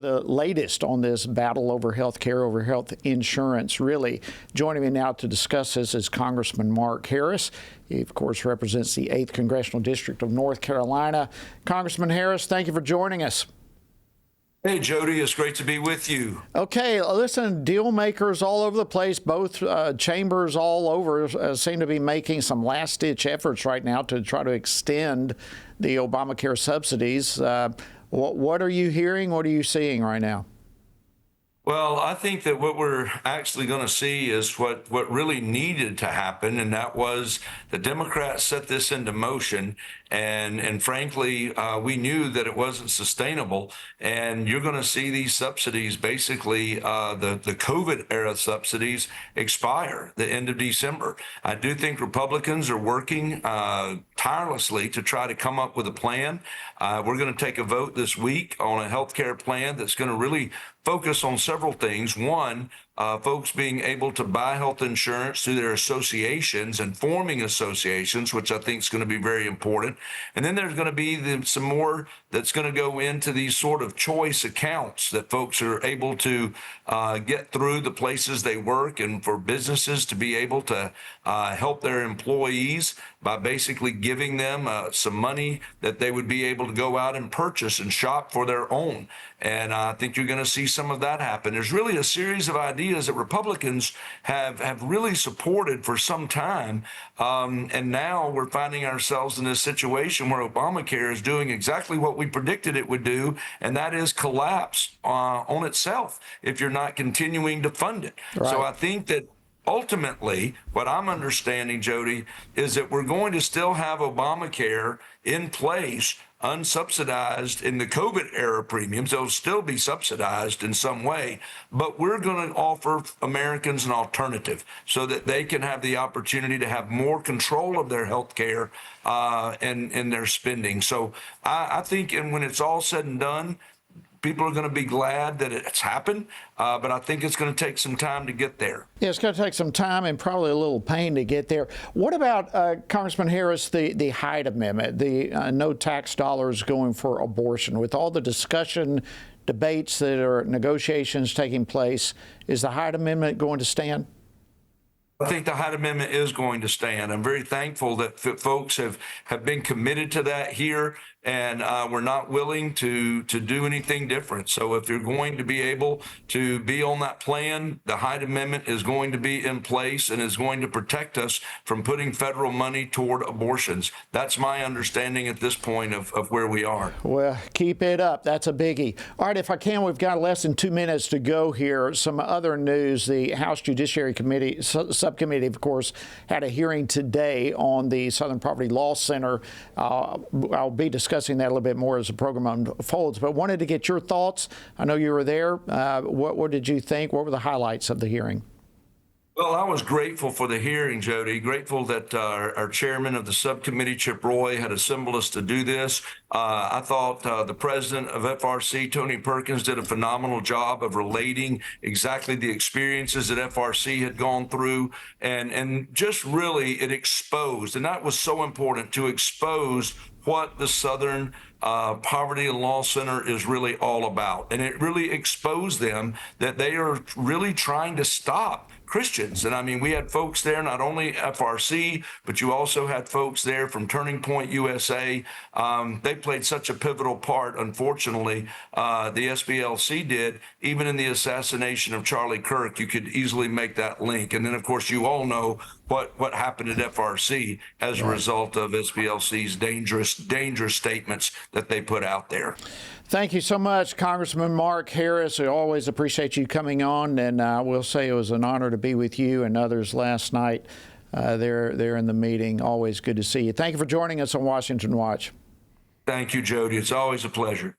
The latest on this battle over health care, over health insurance, really. Joining me now to discuss this is Congressman Mark Harris. He, of course, represents the 8th Congressional District of North Carolina. Congressman Harris, thank you for joining us. Hey, Jody, it's great to be with you. Okay, listen, deal makers all over the place, both chambers all over seem to be making some last-ditch efforts right now to try to extend the Obamacare subsidies. What are you hearing? What are you seeing right now? Well, I think that what we're actually going to see is what really needed to happen, and that was the Democrats set this into motion, and frankly, we knew that it wasn't sustainable, and you're going to see these subsidies, basically the COVID era subsidies, expire the end of December. I do think Republicans are working tirelessly to try to come up with a plan. We're going to take a vote this week on a health care plan that's going to really focus on several things. One, folks being able to buy health insurance through their associations and forming associations, which I think is going to be very important. And then there's going to be some more that's going to go into these sort of choice accounts that folks are able to get through the places they work, and for businesses to be able to help their employees by basically giving them some money that they would be able to go out and purchase and shop for their own. And I think you're going to see some of that happen. There's really a series of ideas that Republicans have really supported for some time. And now we're finding ourselves in this situation where Obamacare is doing exactly what we predicted it would do, and that is collapse on itself if you're not continuing to fund it. Right. So I think that ultimately, what I'm understanding, Jody, is that we're going to still have Obamacare in place, unsubsidized in the COVID era premiums. They'll still be subsidized in some way, but we're going to offer Americans an alternative so that they can have the opportunity to have more control of their health care and their spending. So I think, and when it's all said and done, people are going to be glad that it's happened, but I think it's going to take some time to get there. Yeah, it's going to take some time and probably a little pain to get there. What about, Congressman Harris, the Hyde Amendment, the no tax dollars going for abortion? With all the discussion, debates that are negotiations taking place, is the Hyde Amendment going to stand? I think the Hyde Amendment is going to stand. I'm very thankful that folks have been committed to that here, and we're not willing to do anything different. So if you're going to be able to be on that plan, the Hyde Amendment is going to be in place and is going to protect us from putting federal money toward abortions. That's my understanding at this point of where we are. Well, keep it up. That's a biggie. All right, if I can, we've got less than 2 minutes to go here. Some other news. The House Judiciary Committee subcommittee, of course, had a hearing today on the Southern Poverty Law Center. I'll be discussing that a little bit more as the program unfolds, but wanted to get your thoughts. I know you were there. What did you think? What were the highlights of the hearing? Well, I was grateful for the hearing, Jody. Grateful that our chairman of the subcommittee, Chip Roy, had assembled us to do this. I thought the president of FRC, Tony Perkins, did a phenomenal job of relating exactly the experiences that FRC had gone through, and just really it exposed, and that was so important, to expose what the Southern Poverty Law Center is really all about. And it really exposed them that they are really trying to stop Christians. And I mean, we had folks there, not only FRC, but you also had folks there from Turning Point USA. They played such a pivotal part, unfortunately, the SPLC did, even in the assassination of Charlie Kirk. You could easily make that link. And then, of course, you all know what happened at FRC as a result of SPLC's dangerous statements that they put out there. Thank you so much, Congressman Mark Harris. I always appreciate you coming on, and I will say it was an honor to be with you and others last night there in the meeting. Always good to see you. Thank you for joining us on Washington Watch. Thank you, Jody. It's always a pleasure.